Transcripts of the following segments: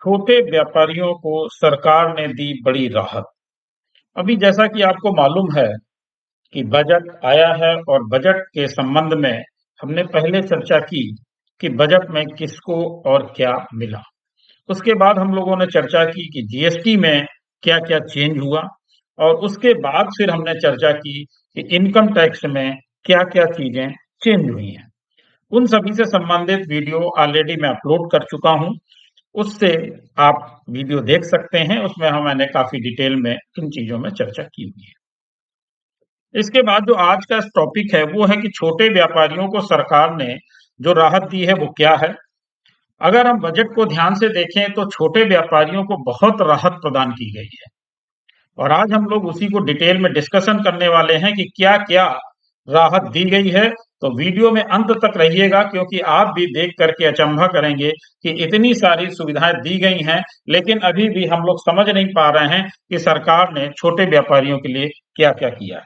छोटे व्यापारियों को सरकार ने दी बड़ी राहत। अभी जैसा कि आपको मालूम है कि बजट आया है और बजट के संबंध में हमने पहले चर्चा की कि बजट में किसको और क्या मिला। उसके बाद हम लोगों ने चर्चा की कि जीएसटी में क्या-क्या चेंज हुआ और उसके बाद फिर हमने चर्चा की कि इनकम टैक्स में क्या-क्या चीजें चेंज हुई हैं। उन सभी से संबंधित वीडियो ऑलरेडी मैं अपलोड कर चुका हूं। उससे आप वीडियो देख सकते हैं। उसमें मैंने काफी डिटेल में इन चीजों में चर्चा की हुई है। इसके बाद जो आज का टॉपिक है वो है कि छोटे व्यापारियों को सरकार ने जो राहत दी है वो क्या है। अगर हम बजट को ध्यान से देखें तो छोटे व्यापारियों को बहुत राहत प्रदान की गई है और आज हम लोग उसी को डिटेल में डिस्कशन करने वाले हैं कि क्या क्या राहत दी गई है। तो वीडियो में अंत तक रहिएगा क्योंकि आप भी देख करके अचंभा करेंगे कि इतनी सारी सुविधाएं दी गई हैं लेकिन अभी भी हम लोग समझ नहीं पा रहे हैं कि सरकार ने छोटे व्यापारियों के लिए क्या क्या किया है।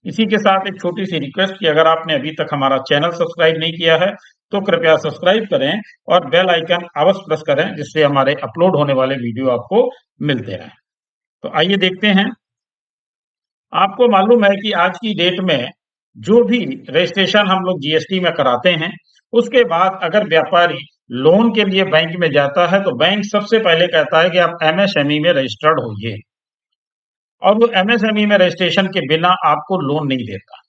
इसी के साथ एक छोटी सी रिक्वेस्ट कि अगर आपने अभी तक हमारा चैनल सब्सक्राइब नहीं किया है तो कृपया सब्सक्राइब करें और बेल आइकन अवश्य प्रेस करें जिससे हमारे अपलोड होने वाले वीडियो आपको मिलते रहें। तो आइए देखते हैं। आपको मालूम है कि आज की डेट में जो भी रजिस्ट्रेशन हम लोग जीएसटी में कराते हैं उसके बाद अगर व्यापारी लोन के लिए बैंक में जाता है तो बैंक सबसे पहले कहता है कि आप एमएसएमई में रजिस्टर्ड होइए और वो एमएसएमई में रजिस्ट्रेशन के बिना आपको लोन नहीं देता।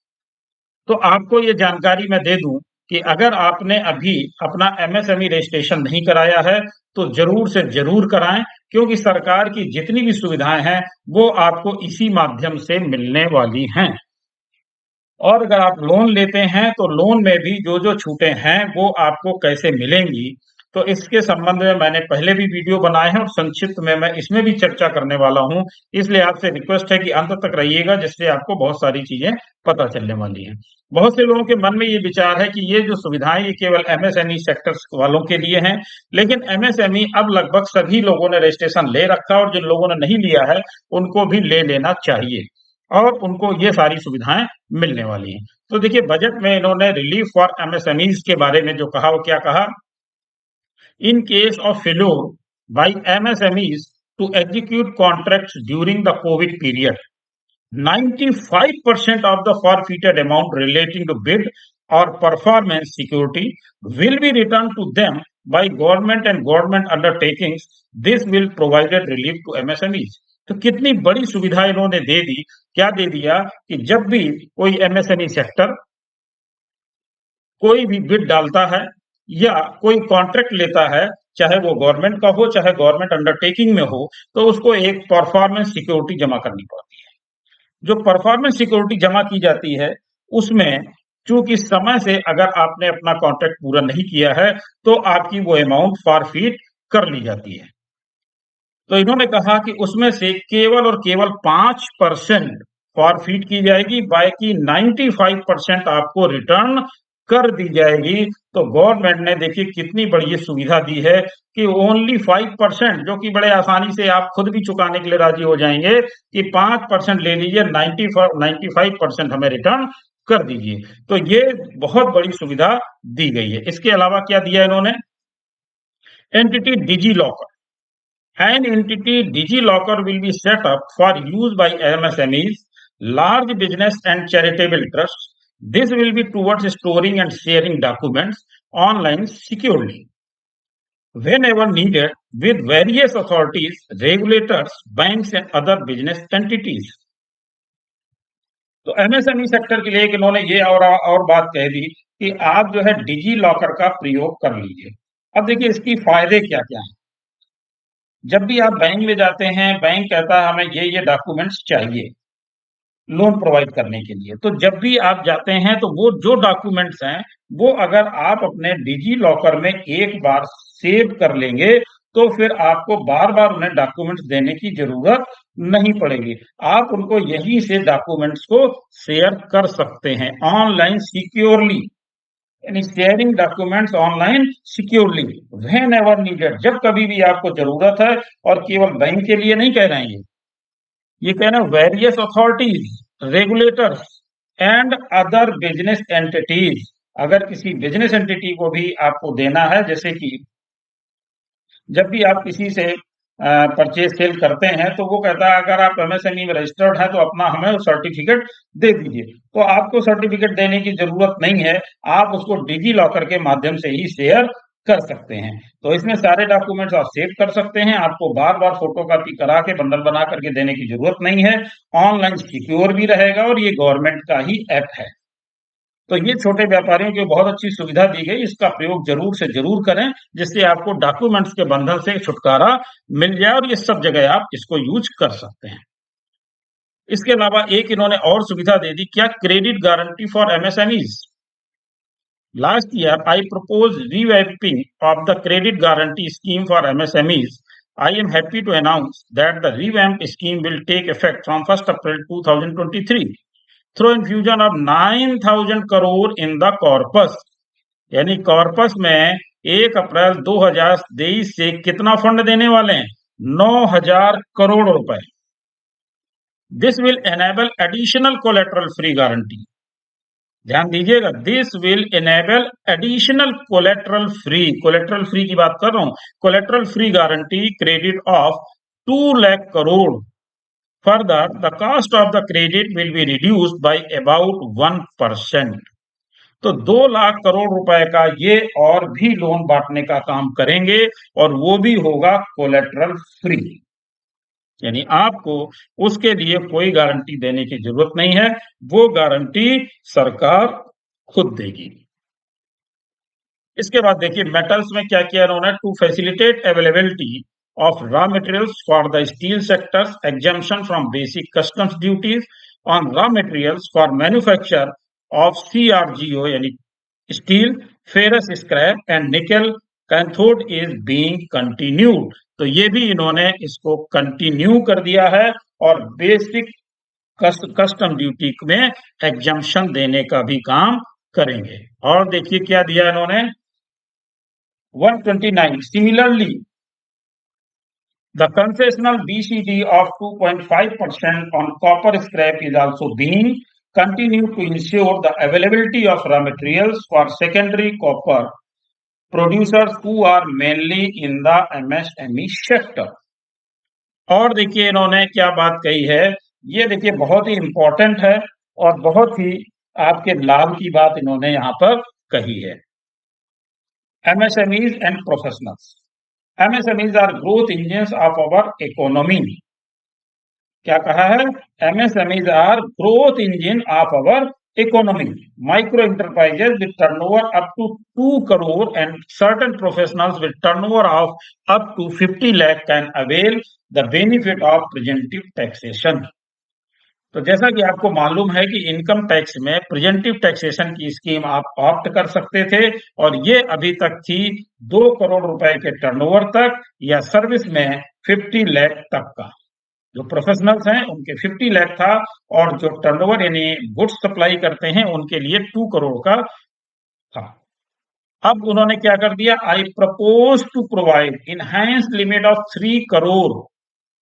तो आपको ये जानकारी मैं दे दूं कि अगर आपने अभी अपना एमएसएमई रजिस्ट्रेशन नहीं कराया है तो जरूर से जरूर कराएं क्योंकि सरकार की जितनी भी सुविधाएं हैं वो आपको इसी माध्यम से मिलने वाली हैं। और अगर आप लोन लेते हैं तो लोन में भी जो छूटें हैं वो आपको कैसे मिलेंगी तो इसके संबंध में मैंने पहले भी वीडियो बनाए हैं और संक्षिप्त में मैं इसमें भी चर्चा करने वाला हूं। इसलिए आपसे रिक्वेस्ट है कि अंत तक रहिएगा जिससे आपको बहुत सारी चीजें पता चलने वाली हैं। बहुत से लोगों के मन में ये विचार है कि ये जो सुविधाएं ये केवल एमएसएमई सेक्टर्स वालों के लिए हैं लेकिन एमएसएमई अब लगभग सभी लोगों ने रजिस्ट्रेशन ले रखा और जिन लोगों ने नहीं लिया है उनको भी ले लेना चाहिए और उनको ये सारी सुविधाएं मिलने वाली हैं। तो देखिए बजट में इन्होंने रिलीफ फॉर एमएसएमईज के बारे में जो कहा वो क्या कहा। In case of failure by MSMEs to execute contracts during the Covid period 95% of the forfeited amount relating to bid or performance security will be returned to them by government and government undertakings. This will provide relief to MSMEs. तो कितनी बड़ी सुविधा इन्होंने दे दी। क्या दे दिया कि जब भी कोई एमएसएमई सेक्टर कोई भी बिड डालता है या कोई कॉन्ट्रैक्ट लेता है चाहे वो गवर्नमेंट का हो चाहे गवर्नमेंट अंडरटेकिंग में हो तो उसको एक परफॉर्मेंस सिक्योरिटी जमा करनी पड़ती है। जो परफॉर्मेंस सिक्योरिटी जमा की जाती है उसमें चूंकि समय से अगर आपने अपना कॉन्ट्रैक्ट पूरा नहीं किया है तो आपकी वो अमाउंट फॉरफीट कर ली जाती है। तो इन्होंने कहा कि उसमें से केवल और केवल 5% फॉरफीट की जाएगी, बाकी 95% आपको रिटर्न कर दी जाएगी। तो गवर्नमेंट ने देखिए कितनी बड़ी ये सुविधा दी है कि ओनली 5% जो कि बड़े आसानी से आप खुद भी चुकाने के लिए राजी हो जाएंगे कि 5% ले लीजिए, 95% हमें रिटर्न कर दीजिए। तो ये बहुत बड़ी सुविधा दी गई है। इसके अलावा क्या दिया इन्होंने, entity DigiLocker. An entity DigiLocker will be set up for use by MSMEs, large business and charitable trusts. This will be towards storing and sharing documents online securely whenever needed with various authorities, regulators, banks and other business entities. तो MSME sector के लिए इन्होंने ये और बात कह दी कि आप जो है डिजी लॉकर का प्रयोग कर लीजिए। अब देखिए इसकी फायदे क्या क्या हैं। जब भी आप बैंक में जाते हैं बैंक कहता है हमें ये डॉक्यूमेंट्स चाहिए लोन प्रोवाइड करने के लिए। तो जब भी आप जाते हैं तो वो जो डॉक्यूमेंट्स हैं वो अगर आप अपने डिजी लॉकर में एक बार सेव कर लेंगे तो फिर आपको बार बार उन्हें डॉक्यूमेंट्स देने की जरूरत नहीं पड़ेगी। आप उनको यहीं से डॉक्यूमेंट्स को शेयर कर सकते हैं ऑनलाइन सिक्योरली, यानी sharing documents online securely when ever needed, जब कभी भी आपको जरूरत है। और केवल बैंक के लिए नहीं कह रहे हैं, ये कह रहे हैं various authorities, regulators and other business entities अगर किसी बिजनेस एंटिटी को भी आपको देना है, जैसे कि जब भी आप किसी से परचेज सेल करते हैं तो वो कहता है अगर आप एमएसएमई में रजिस्टर्ड है तो अपना हमें सर्टिफिकेट दे दीजिए। तो आपको सर्टिफिकेट देने की जरूरत नहीं है, आप उसको डिजी लॉकर के माध्यम से ही शेयर कर सकते हैं। तो इसमें सारे डॉक्यूमेंट्स आप सेव कर सकते हैं, आपको बार बार फोटोकॉपी करा के बंडल बना करके देने की जरूरत नहीं है। ऑनलाइन सिक्योर भी रहेगा और ये गवर्नमेंट का ही ऐप है। तो ये छोटे व्यापारियों को बहुत अच्छी सुविधा दी गई, इसका प्रयोग जरूर से जरूर करें, जिससे आपको डॉक्यूमेंट्स के बंधन से छुटकारा मिल जाए और ये सब जगह आप इसको यूज कर सकते हैं। इसके अलावा एक इन्होंने और सुविधा दे दी, क्या, credit guarantee for MSMEs. Last year I propose revamping of the credit guarantee scheme for MSMEs. I am happy to announce that the revamped scheme will take effect from 1st April 2023 through infusion of 9,000 crore in the corpus। यानी corpus में 1 अप्रैल 2023 से कितना fund देने वाले हैं? 9,000 करोड़ रुपए। This will enable additional collateral free guarantee. ध्यान दीजिएगा, this will enable additional collateral free की बात कर रहा हूं, collateral free guarantee credit of 2 lakh crore. Further the cost of the credit will be reduced by about 1%। तो 2 लाख करोड़ रुपए का ये और भी लोन बांटने का काम करेंगे और वो भी होगा कोलेटरल फ्री, यानी आपको उसके लिए कोई गारंटी देने की जरूरत नहीं है, वो गारंटी सरकार खुद देगी। इसके बाद देखिए मेटल्स में क्या किया इन्होंने, to facilitate availability of raw materials for the steel sectors, exemption from basic customs duties on raw materials for manufacture of CRGO यानी steel, ferrous scrap and nickel cathode is being continued. तो ये भी इन्होंने इसको continue कर दिया है और बेसिक कस्टम ड्यूटी में एग्जम्पशन देने का भी काम करेंगे। और देखिए क्या दिया इन्होंने, 129 similarly the concessional BCD of 2.5% on copper scrap is also being continued to ensure the availability of raw materials for secondary copper producers who are mainly in the MSME sector। और देखिए इन्होंने क्या बात कही है, ये देखिए बहुत ही इंपॉर्टेंट है और बहुत ही आपके लाभ की बात इन्होंने यहां पर कही है। MSMEs and professionals, MSMEs are growth engines of our economy। क्या कहा है, MSMEs are growth engine of our economy। Micro enterprises with turnover up to 2 crore and certain professionals with turnover of up to 50 lakh can avail the benefit of preventive taxation। तो जैसा कि आपको मालूम है कि इनकम टैक्स में प्रिजेंटिव taxation की scheme आप ऑप्ट कर सकते थे और ये अभी तक थी 2 करोड़ रुपए के टर्नओवर तक या सर्विस में 50 लाख तक का। जो प्रोफेशनल्स हैं उनके 50 लाख था और जो टर्नओवर यानी गुड्स सप्लाई करते हैं उनके लिए 2 करोड़ का था। अब उन्होंने क्या कर दिया, I propose to provide enhance limit of 3 crore,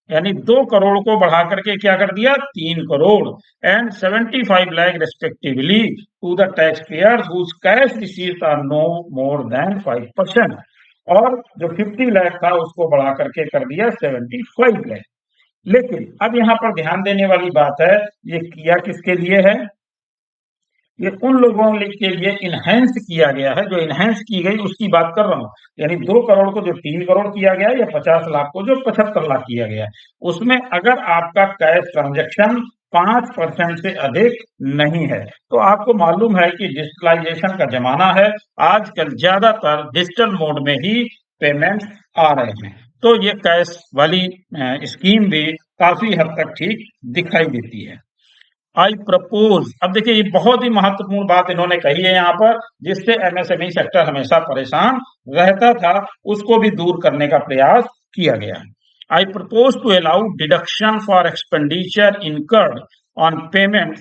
यानी 2 करोड़ को बढ़ा करके क्या कर दिया, 3 crore and 75 lakh respectively to the tax payers whose cash receives are no more than 5%। और जो 50 लाख था उसको बढ़ा करके कर दिया 75 लाख। लेकिन अब यहाँ पर ध्यान देने वाली बात है, ये किया किसके लिए है, ये उन लोगों के लिए इनहेंस किया गया है, जो इनहेंस की गई उसकी बात कर रहा हूं, यानी 2 करोड़ को जो 3 करोड़ किया गया या 50 लाख को जो 75 लाख किया गया, उसमें अगर आपका कैश ट्रांजैक्शन 5% से अधिक नहीं है, तो आपको मालूम है कि डिजिटलाइजेशन का जमाना है, आजकल ज्यादातर डिजिटल मोड में ही पेमेंट आ रहे हैं, तो ये कैश वाली स्कीम भी काफी हद तक ठीक दिखाई देती है। आई प्रपोज, अब देखिए ये बहुत ही महत्वपूर्ण बात इन्होंने कही है यहाँ पर, जिससे एमएसएमई सेक्टर हमेशा परेशान रहता था, उसको भी दूर करने का प्रयास किया गया है। I propose to allow deduction for expenditure incurred on payment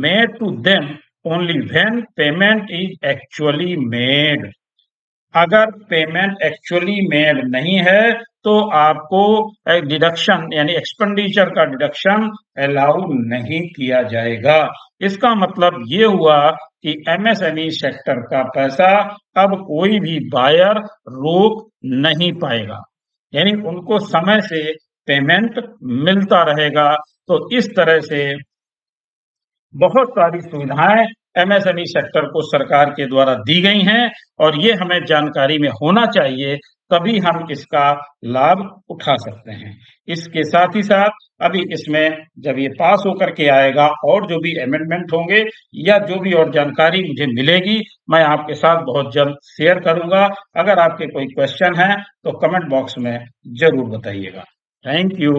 made to them only when payment is actually made. अगर पेमेंट एक्चुअली मेड नहीं है तो आपको डिडक्शन यानी एक्सपेंडिचर का डिडक्शन अलाउ नहीं किया जाएगा। इसका मतलब ये हुआ कि एमएसएमई सेक्टर का पैसा अब कोई भी बायर रोक नहीं पाएगा, यानी उनको समय से पेमेंट मिलता रहेगा। तो इस तरह से बहुत सारी सुविधाएं एमएसएमई सेक्टर को सरकार के द्वारा दी गई हैं और ये हमें जानकारी में होना चाहिए, तभी हम इसका लाभ उठा सकते हैं। इसके साथ ही साथ अभी इसमें जब ये पास होकर के आएगा और जो भी अमेंडमेंट होंगे या जो भी और जानकारी मुझे मिलेगी, मैं आपके साथ बहुत जल्द शेयर करूंगा। अगर आपके कोई क्वेश्चन हैं तो कमेंट बॉक्स में जरूर बताइएगा। Thank you.